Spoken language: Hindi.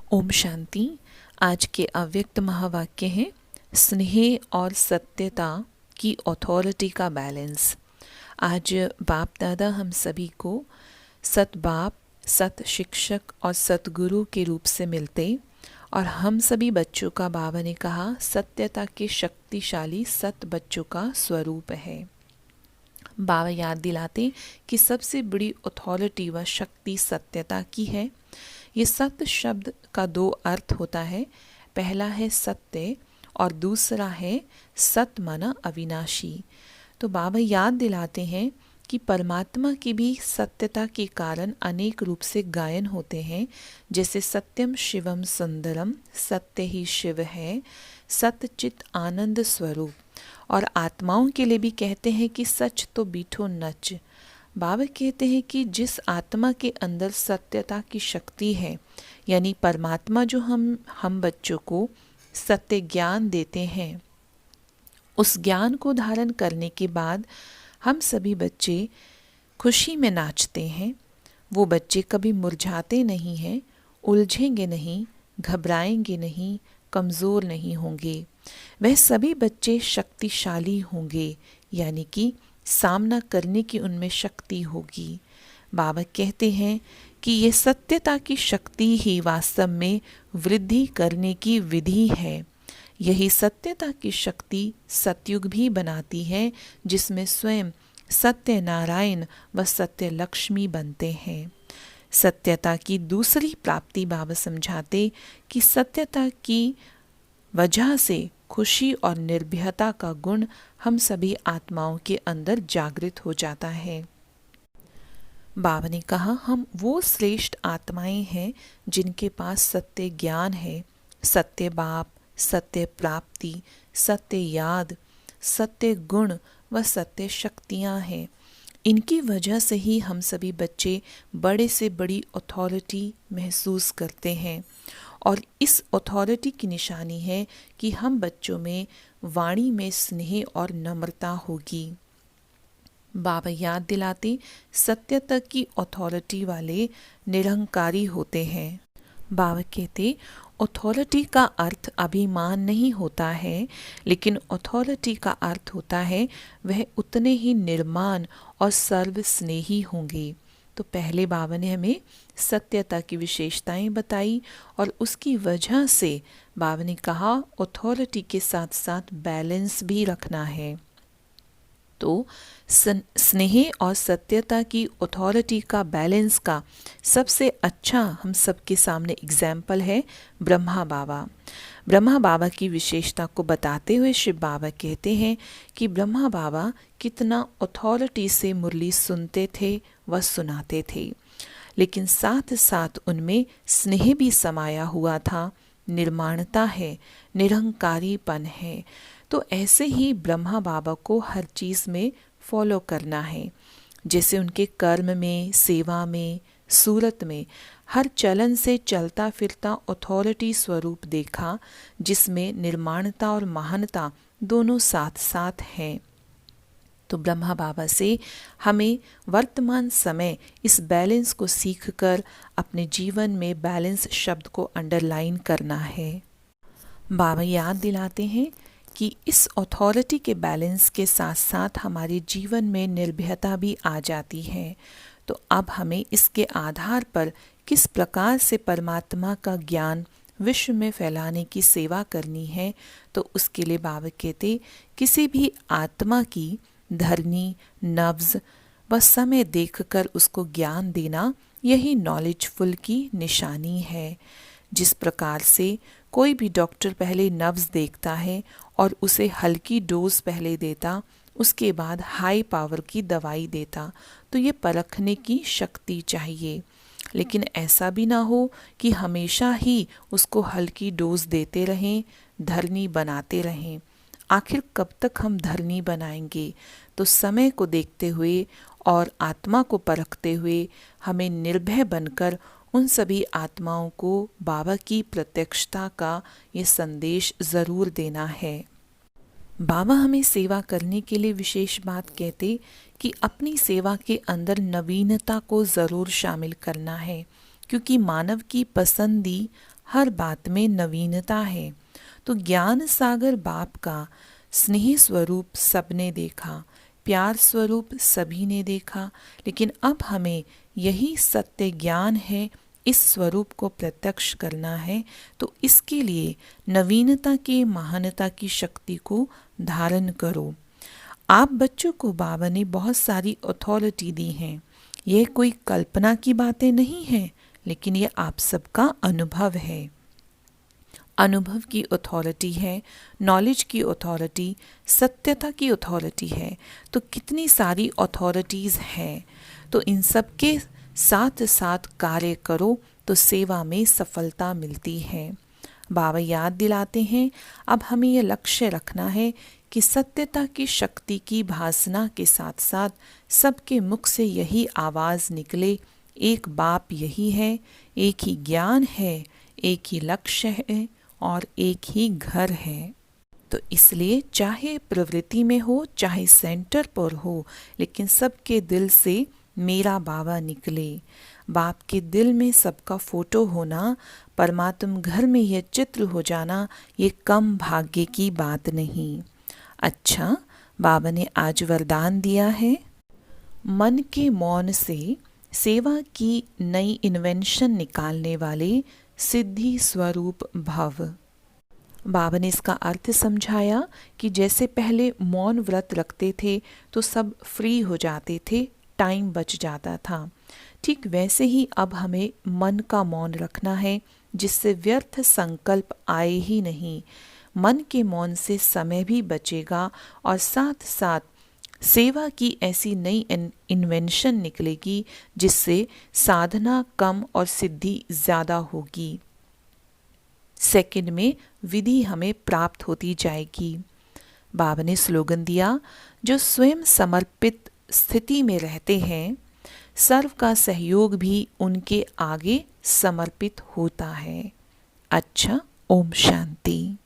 ओम शांति। आज के अव्यक्त महावाक्य हैं स्नेह और सत्यता की अथॉरिटी का बैलेंस। आज बाप दादा हम सभी को सत बाप, सत शिक्षक और सतगुरु के रूप से मिलते और हम सभी बच्चों का बाबा ने कहा सत्यता के शक्तिशाली सत बच्चों का स्वरूप है। बाबा याद दिलाते कि सबसे बड़ी अथॉरिटी व शक्ति सत्यता की है। ये सत्य शब्द का दो अर्थ होता है, पहला है सत्य और दूसरा है सत माना अविनाशी। तो बाबा याद दिलाते हैं कि परमात्मा की भी सत्यता के कारण अनेक रूप से गायन होते हैं, जैसे सत्यम शिवम सुंदरम, सत्य ही शिव है, सत्यचित आनंद स्वरूप। और आत्माओं के लिए भी कहते हैं कि सच तो बीठो नच। बाबा कहते हैं कि जिस आत्मा के अंदर सत्यता की शक्ति है, यानी परमात्मा जो हम बच्चों को सत्य ज्ञान देते हैं, उस ज्ञान को धारण करने के बाद हम सभी बच्चे खुशी में नाचते हैं। वो बच्चे कभी मुरझाते नहीं हैं, उलझेंगे नहीं, घबराएंगे नहीं, कमज़ोर नहीं होंगे। वह सभी बच्चे शक्तिशाली होंगे, यानी कि सामना करने की उनमें शक्ति होगी। बाबा कहते हैं कि ये सत्यता की शक्ति ही वास्तव में वृद्धि करने की विधि है। यही सत्यता की शक्ति सतयुग भी बनाती है, जिसमें स्वयं सत्य नारायण व सत्य लक्ष्मी बनते हैं। सत्यता की दूसरी प्राप्ति बाबा समझाते कि सत्यता की वजह से खुशी और निर्भयता का गुण हम सभी आत्माओं के अंदर जागृत हो जाता है। बाबा ने कहा हम वो श्रेष्ठ आत्माएं हैं जिनके पास सत्य ज्ञान है, सत्य बाप, सत्य प्राप्ति, सत्य याद, सत्य गुण व सत्य शक्तियां हैं। इनकी वजह से ही हम सभी बच्चे बड़े से बड़ी अथॉरिटी महसूस करते हैं। और इस अथॉरिटी की निशानी है कि हम बच्चों में वाणी में स्नेह और नम्रता होगी। बाबा याद दिलाते सत्यता की अथॉरिटी वाले निरहंकारी होते हैं। बाबा कहते अथॉरिटी का अर्थ अभिमान नहीं होता है, लेकिन अथॉरिटी का अर्थ होता है वह उतने ही निर्माण और सर्वस्नेही होंगे। तो पहले बाबा ने हमें सत्यता की विशेषताएं बताई और उसकी वजह से बाबा ने कहा अथॉरिटी के साथ साथ बैलेंस भी रखना है। तो स्नेह और सत्यता की अथॉरिटी का बैलेंस का सबसे अच्छा हम सबके सामने एग्जाम्पल है ब्रह्मा बाबा। ब्रह्मा बाबा की विशेषता को बताते हुए शिव बाबा कहते हैं कि ब्रह्मा बाबा कितना अथॉरिटी से मुरली सुनते थे व सुनाते थे, लेकिन साथ साथ उनमें स्नेह भी समाया हुआ था, निर्माणता है, निरहंकारीपन है। तो ऐसे ही ब्रह्मा बाबा को हर चीज़ में फॉलो करना है, जैसे उनके कर्म में, सेवा में, सूरत में, हर चलन से चलता फिरता अथॉरिटी स्वरूप देखा, जिसमें निर्माणता और महानता दोनों साथ साथ हैं। तो ब्रह्मा बाबा से हमें वर्तमान समय इस बैलेंस को सीखकर अपने जीवन में बैलेंस शब्द को अंडरलाइन करना है। बाबा याद दिलाते हैं कि इस अथॉरिटी के बैलेंस के साथ साथ हमारे जीवन में निर्भयता भी आ जाती है। तो अब हमें इसके आधार पर किस प्रकार से परमात्मा का ज्ञान विश्व में फैलाने की सेवा करनी है, तो उसके लिए बाबा कहते किसी भी आत्मा की धरनी, नब्ज व समय देखकर उसको ज्ञान देना, यही नॉलेजफुल की निशानी है। जिस प्रकार से कोई भी डॉक्टर पहले नब्ज देखता है और उसे हल्की डोज पहले देता, उसके बाद हाई पावर की दवाई देता, तो ये परखने की शक्ति चाहिए। लेकिन ऐसा भी ना हो कि हमेशा ही उसको हल्की डोज देते रहें, धरनी बनाते रहें। आखिर कब तक हम धरनी बनाएंगे? तो समय को देखते हुए और आत्मा को परखते हुए हमें निर्भय बनकर उन सभी आत्माओं को बाबा की प्रत्यक्षता का ये संदेश ज़रूर देना है। बाबा हमें सेवा करने के लिए विशेष बात कहते कि अपनी सेवा के अंदर नवीनता को ज़रूर शामिल करना है, क्योंकि मानव की पसंदी हर बात में नवीनता है। तो ज्ञान सागर बाप का स्नेह स्वरूप सबने देखा, प्यार स्वरूप सभी ने देखा, लेकिन अब हमें यही सत्य ज्ञान है, इस स्वरूप को प्रत्यक्ष करना है। तो इसके लिए नवीनता के महानता की शक्ति को धारण करो। आप बच्चों को बाबा ने बहुत सारी अथॉरिटी दी हैं। यह कोई कल्पना की बातें नहीं हैं, लेकिन ये आप सबका अनुभव है। अनुभव की अथॉरिटी है, नॉलेज की अथॉरिटी, सत्यता की अथॉरिटी है। तो कितनी सारी अथॉरिटीज़ हैं। तो इन सब के साथ साथ कार्य करो तो सेवा में सफलता मिलती है। बाबा याद दिलाते हैं, अब हमें यह लक्ष्य रखना है कि सत्यता की शक्ति की भासना के साथ साथ सबके मुख से यही आवाज़ निकले, एक बाप यही है, एक ही ज्ञान है, एक ही लक्ष्य है और एक ही घर है। तो इसलिए चाहे प्रवृत्ति में हो, चाहे सेंटर पर हो, लेकिन सबके दिल से मेरा बाबा निकले। बाप के दिल में सबका फोटो होना, परमात्म घर में यह चित्र हो जाना, ये कम भाग्य की बात नहीं। अच्छा, बाबा ने आज वरदान दिया है, मन के मौन से सेवा की नई इन्वेंशन निकालने वाले सिद्धि स्वरूप भव। बाबा ने इसका अर्थ समझाया कि जैसे पहले मौन व्रत रखते थे तो सब फ्री हो जाते थे, टाइम बच जाता था। ठीक वैसे ही अब हमें मन का मौन रखना है, जिससे व्यर्थ संकल्प आए ही नहीं। मन के मौन से समय भी बचेगा और साथ साथ सेवा की ऐसी नई इन्वेंशन निकलेगी जिससे साधना कम और सिद्धि ज़्यादा होगी। सेकंड में विधि हमें प्राप्त होती जाएगी। बाबा ने स्लोगन दिया, जो स्वयं समर्पित स्थिति में रहते हैं, सर्व का सहयोग भी उनके आगे समर्पित होता है। अच्छा, ओम शांति।